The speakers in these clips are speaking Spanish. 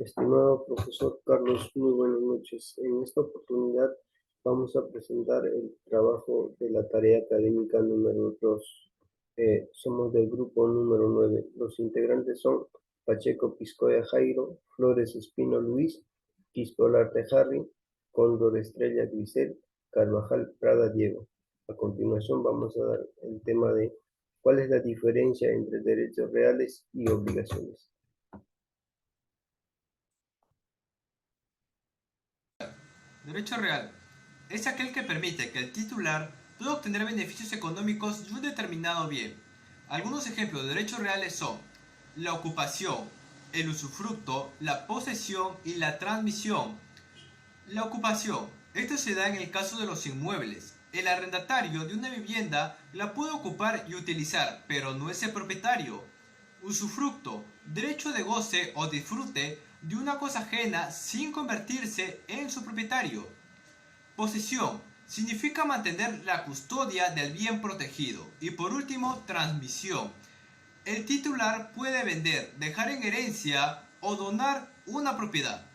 Estimado profesor Carlos, muy buenas noches. En esta oportunidad vamos a presentar el trabajo de la tarea académica número 2. Somos del grupo número 9. Los integrantes son Pacheco Piscoya Jairo, Flores Espino Luis, Quiscolarte Harry, Cóndor Estrella Grisel, Carvajal Prada Diego. A continuación vamos a dar el tema de cuál es la diferencia entre derechos reales y obligaciones. Derecho real es aquel que permite que el titular pueda obtener beneficios económicos de un determinado bien. Algunos ejemplos de derechos reales son la ocupación, el usufructo, la posesión y la transmisión. La ocupación. Esto se da en el caso de los inmuebles. El arrendatario de una vivienda la puede ocupar y utilizar, pero no es el propietario. Usufructo. Derecho de goce o disfrute de una cosa ajena sin convertirse en su propietario. Posesión. Significa mantener la custodia del bien protegido. Y por último, transmisión. El titular puede vender, dejar en herencia o donar una propiedad.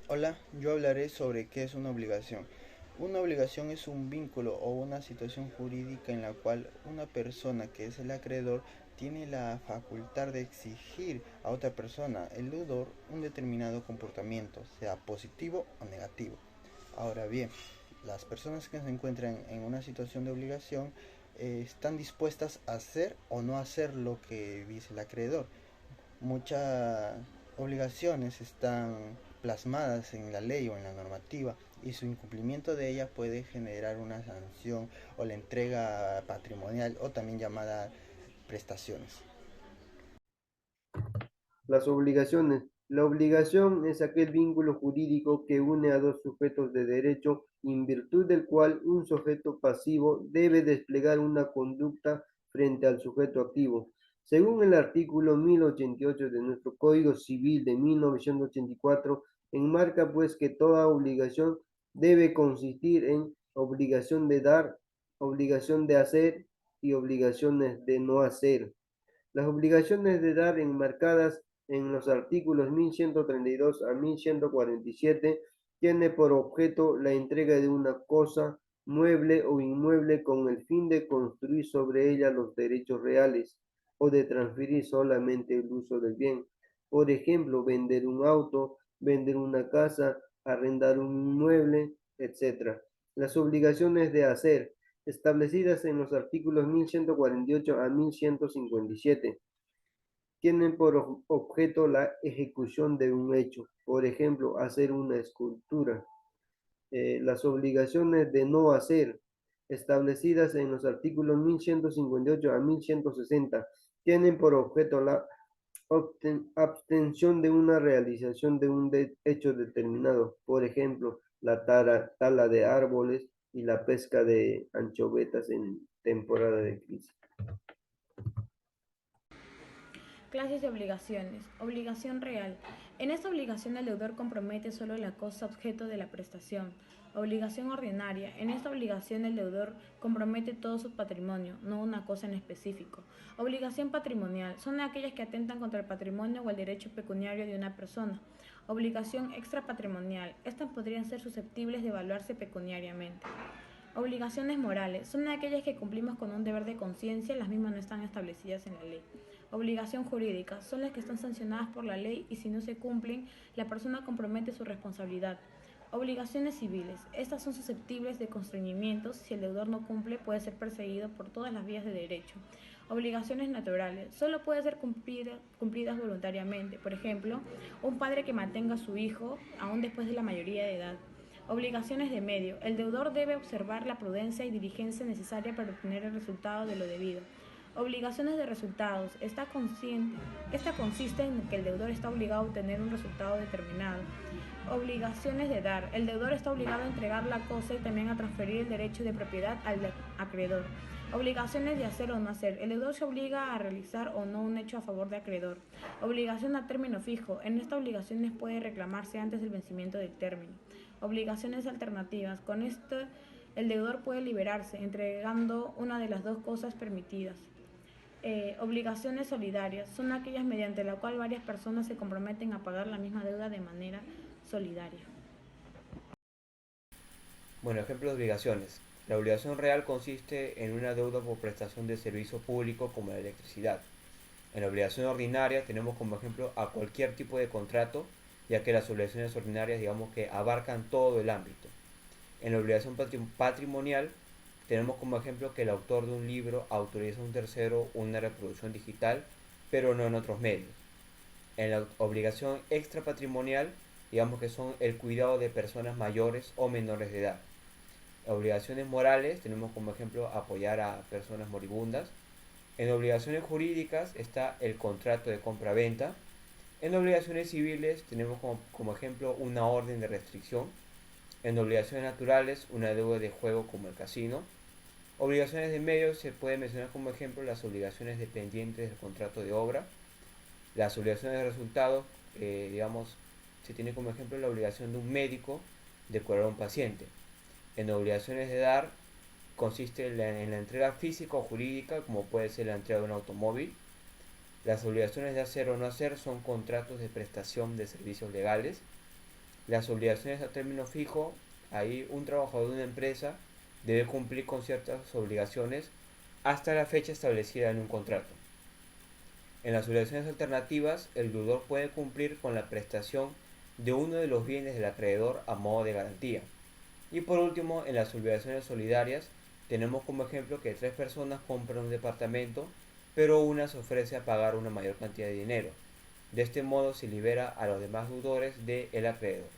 Hola, yo hablaré sobre qué es una obligación. Una obligación es un vínculo o una situación jurídica en la cual una persona que es el acreedor tiene la facultad de exigir a otra persona, el deudor, un determinado comportamiento, sea positivo o negativo. Ahora bien, las personas que se encuentran en una situación de obligación están dispuestas a hacer o no hacer lo que dice el acreedor. Muchas obligaciones están plasmadas en la ley o en la normativa y su incumplimiento de ella puede generar una sanción o la entrega patrimonial o también llamada prestaciones. Las obligaciones. La obligación es aquel vínculo jurídico que une a dos sujetos de derecho, en virtud del cual un sujeto pasivo debe desplegar una conducta frente al sujeto activo. Según el artículo 1088 de nuestro Código Civil de 1984, enmarca pues que toda obligación debe consistir en obligación de dar, obligación de hacer y obligaciones de no hacer. Las obligaciones de dar enmarcadas en los artículos 1132 a 1147 tiene por objeto la entrega de una cosa, mueble o inmueble con el fin de construir sobre ella los derechos reales o de transferir solamente el uso del bien. Por ejemplo, vender un auto, vender una casa, arrendar un inmueble, etc. Las obligaciones de hacer establecidas en los artículos 1148 a 1157, tienen por objeto la ejecución de un hecho, por ejemplo, hacer una escultura. Las obligaciones de no hacer, establecidas en los artículos 1158 a 1160, tienen por objeto la abstención de una realización de un hecho determinado, por ejemplo, la tala de árboles y la pesca de anchovetas en temporada de crisis. Clases de obligaciones. Obligación real. En esta obligación el deudor compromete solo la cosa objeto de la prestación. Obligación ordinaria. En esta obligación el deudor compromete todo su patrimonio, no una cosa en específico. Obligación patrimonial. Son aquellas que atentan contra el patrimonio o el derecho pecuniario de una persona. Obligación extrapatrimonial. Estas podrían ser susceptibles de evaluarse pecuniariamente. Obligaciones morales. Son aquellas que cumplimos con un deber de conciencia, las mismas no están establecidas en la ley. Obligación jurídica. Son las que están sancionadas por la ley y si no se cumplen, la persona compromete su responsabilidad. Obligaciones civiles. Estas son susceptibles de constreñimientos. Si el deudor no cumple, puede ser perseguido por todas las vías de derecho. Obligaciones naturales. Solo pueden ser cumplidas voluntariamente. Por ejemplo, un padre que mantenga a su hijo aún después de la mayoría de edad. Obligaciones de medio. El deudor debe observar la prudencia y diligencia necesaria para obtener el resultado de lo debido. Obligaciones de resultados. Esta consiste en que el deudor está obligado a obtener un resultado determinado. Obligaciones de dar. El deudor está obligado a entregar la cosa y también a transferir el derecho de propiedad al acreedor. Obligaciones de hacer o no hacer. El deudor se obliga a realizar o no un hecho a favor del acreedor. Obligación a término fijo. En estas obligaciones puede reclamarse antes del vencimiento del término. Obligaciones alternativas. Con el deudor puede liberarse, entregando una de las dos cosas permitidas. Obligaciones solidarias son aquellas mediante la cual varias personas se comprometen a pagar la misma deuda de manera solidaria. Bueno, ejemplo de obligaciones. La obligación real consiste en una deuda por prestación de servicio público como la electricidad. En la obligación ordinaria tenemos como ejemplo a cualquier tipo de contrato, ya que las obligaciones ordinarias digamos que abarcan todo el ámbito. En la obligación patrimonial tenemos como ejemplo que el autor de un libro autoriza a un tercero una reproducción digital, pero no en otros medios. En la obligación extrapatrimonial, digamos que son el cuidado de personas mayores o menores de edad. En obligaciones morales tenemos como ejemplo apoyar a personas moribundas. En obligaciones jurídicas está el contrato de compra-venta. En obligaciones civiles tenemos como ejemplo una orden de restricción. En obligaciones naturales, una deuda de juego como el casino. Obligaciones de medios se puede mencionar como ejemplo las obligaciones dependientes del contrato de obra. Las obligaciones de resultados, digamos, se tiene como ejemplo la obligación de un médico de curar a un paciente. En obligaciones de dar consiste en la entrega física o jurídica, como puede ser la entrega de un automóvil. Las obligaciones de hacer o no hacer son contratos de prestación de servicios legales. Las obligaciones a término fijo, ahí un trabajador de una empresa debe cumplir con ciertas obligaciones hasta la fecha establecida en un contrato. En las obligaciones alternativas, el deudor puede cumplir con la prestación de uno de los bienes del acreedor a modo de garantía. Y por último, en las obligaciones solidarias, tenemos como ejemplo que 3 personas compran un departamento, pero una se ofrece a pagar una mayor cantidad de dinero. De este modo se libera a los demás deudores del acreedor.